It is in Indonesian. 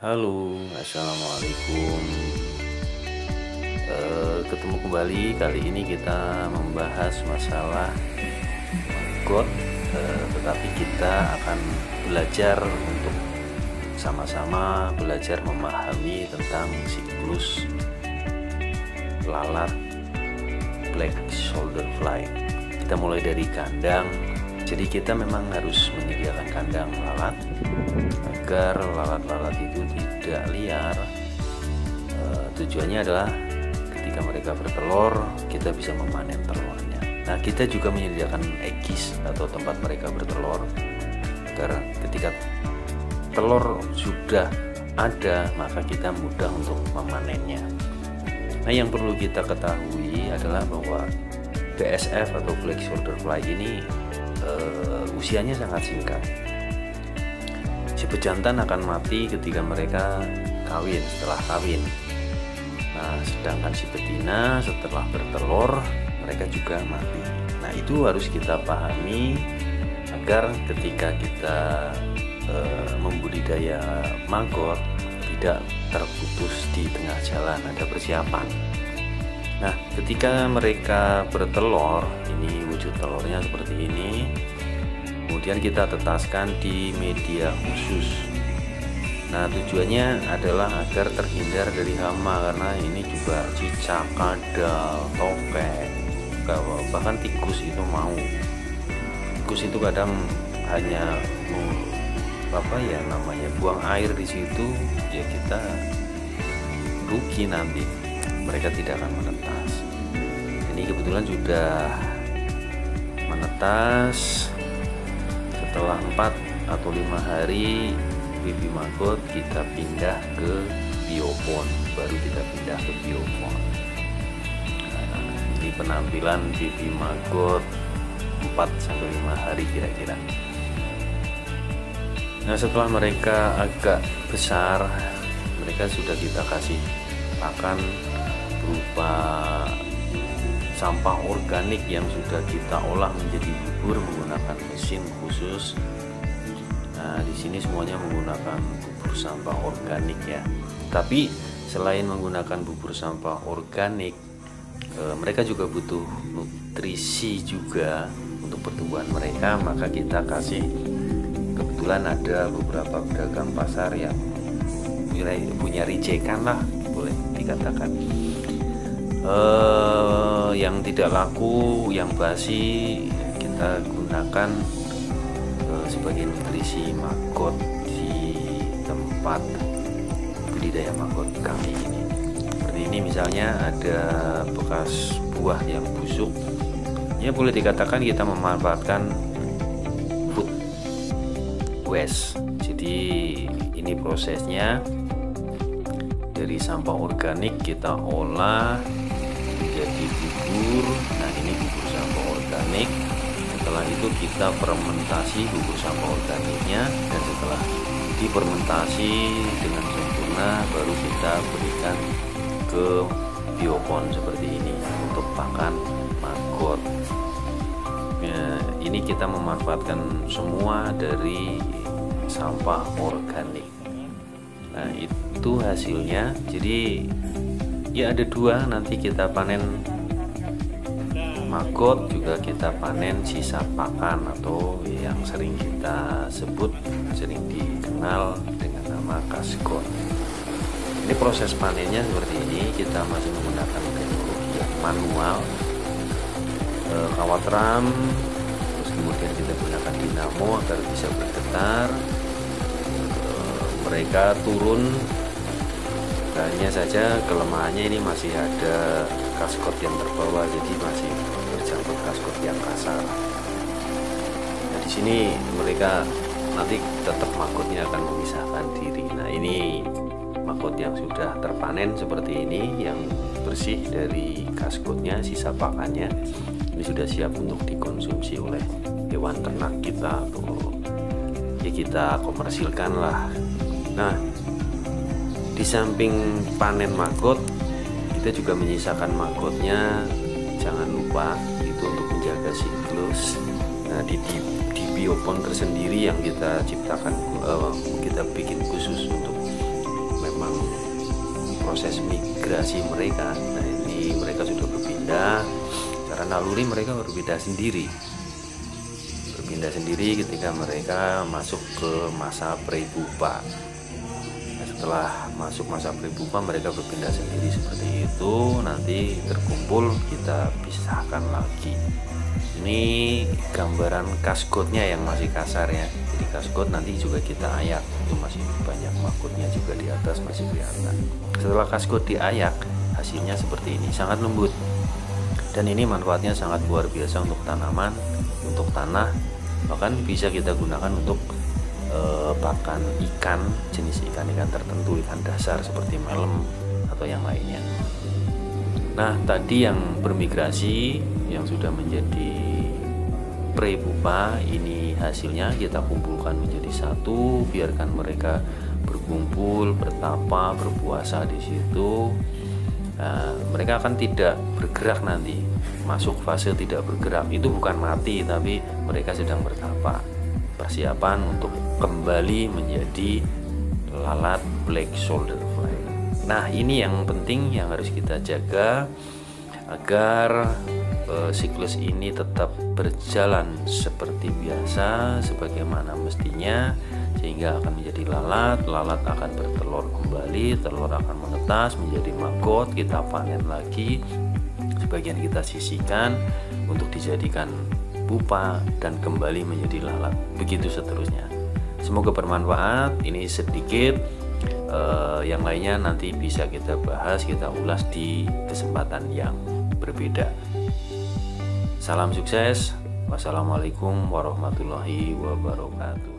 Halo, assalamualaikum. Ketemu kembali. Kali ini kita membahas masalah God, tetapi kita akan belajar untuk sama-sama belajar memahami tentang siklus lalat black shoulder fly. Kita mulai dari kandang. Jadi kita memang harus menyediakan kandang lalat agar lalat-lalat itu tidak liar. Tujuannya adalah ketika mereka bertelur, kita bisa memanen telurnya. Nah, kita juga menyediakan eggis atau tempat mereka bertelur agar ketika telur sudah ada, maka kita mudah untuk memanennya. Nah, yang perlu kita ketahui adalah bahwa BSF atau black shoulder fly ini usianya sangat singkat. Si pejantan akan mati ketika mereka kawin, setelah kawin. Nah, sedangkan si betina setelah bertelur, mereka juga mati. Nah, itu harus kita pahami agar ketika kita membudidaya maggot tidak terputus di tengah jalan, ada persiapan. Nah, ketika mereka bertelur, ini wujud telurnya seperti ini. Kemudian kita tetaskan di media khusus. Nah, tujuannya adalah agar terhindar dari hama, karena ini juga cicak, kadal, tokek, bahkan tikus itu mau. Tikus itu kadang hanya buang air di situ, ya kita rugi nanti. Mereka tidak akan menetas. Ini kebetulan sudah menetas. Setelah 4 atau 5 hari baby maggot kita pindah ke biopon, baru kita pindah ke biopon. Nah, ini penampilan baby maggot 4-5 hari kira-kira. Nah, setelah mereka agak besar, mereka sudah kita kasih pakan berupa sampah organik yang sudah kita olah menjadi bubur menggunakan mesin khusus. Nah, di sini semuanya menggunakan bubur sampah organik ya. Tapi selain menggunakan bubur sampah organik, mereka juga butuh nutrisi juga untuk pertumbuhan mereka. Maka kita kasih, kebetulan ada beberapa pedagang pasar yang punya rijekan lah, boleh dikatakan, yang tidak laku, yang basi, kita gunakan sebagai nutrisi maggot di tempat budidaya maggot kami ini. Seperti ini misalnya ada bekas buah yang busuk, ya boleh dikatakan kita memanfaatkan food waste. Jadi ini prosesnya, dari sampah organik kita olah menjadi bubur. Nah, ini bubur sampah organik. Setelah itu kita fermentasi bubur sampah organiknya, dan setelah difermentasi dengan sempurna baru kita berikan ke biopon seperti ini untuk pakan maggot. Ya, ini kita memanfaatkan semua dari sampah organik. Nah, itu hasilnya. Jadi ya ada dua, nanti kita panen maggot, juga kita panen sisa pakan atau yang sering kita sebut, sering dikenal dengan nama kaskon. Ini proses panennya seperti ini. Kita masih menggunakan teknologi yang manual, kawat ram, terus kemudian kita gunakan dinamo agar bisa bergetar. Mereka turun, hanya saja kelemahannya ini masih ada kaskot yang terbawa, jadi masih terjangkut kaskot yang kasar. Nah, di sini mereka nanti tetap maggotnya akan memisahkan diri. Nah, ini maggot yang sudah terpanen seperti ini, yang bersih dari kaskotnya, sisa pakannya. Ini sudah siap untuk dikonsumsi oleh hewan ternak kita, atau ya kita komersilkan lah. Nah, di samping panen maggot, kita juga menyisakan maggotnya. Jangan lupa itu untuk menjaga siklus. Nah, di biopon tersendiri yang kita ciptakan, kita bikin khusus untuk proses migrasi mereka. Nah, ini mereka sudah berpindah secara naluri, mereka berpindah sendiri ketika mereka masuk ke masa prepupa. Nah, setelah masuk masa prepupa mereka berpindah sendiri seperti itu, nanti terkumpul kita pisahkan lagi. Ini gambaran kasgotnya yang masih kasar ya. Jadi kasgot nanti juga kita ayak, itu masih banyak mahkotnya juga di atas masih kelihatan. Setelah kasgot diayak, hasilnya seperti ini, sangat lembut. Dan ini manfaatnya sangat luar biasa untuk tanaman, untuk tanah, bahkan bisa kita gunakan untuk pakan ikan, jenis ikan-ikan tertentu, ikan dasar seperti melem atau yang lainnya. Nah, tadi yang bermigrasi yang sudah menjadi prepupa, ini hasilnya kita kumpulkan menjadi satu, biarkan mereka berkumpul, bertapa, berpuasa di situ. Nah, mereka akan tidak bergerak nanti, masuk fase tidak bergerak. Itu bukan mati, tapi mereka sedang bertapa, persiapan untuk kembali menjadi lalat black shoulder fly. Nah, ini yang penting yang harus kita jaga agar siklus ini tetap berjalan seperti biasa, sebagaimana mestinya, sehingga akan menjadi lalat akan bertelur kembali, telur akan menetas menjadi maggot, kita panen lagi, sebagian kita sisihkan untuk dijadikan pupa dan kembali menjadi lalat, begitu seterusnya. Semoga bermanfaat. Ini sedikit, yang lainnya nanti bisa kita bahas, kita ulas di kesempatan yang berbeda. Salam sukses. Wassalamualaikum warahmatullahi wabarakatuh.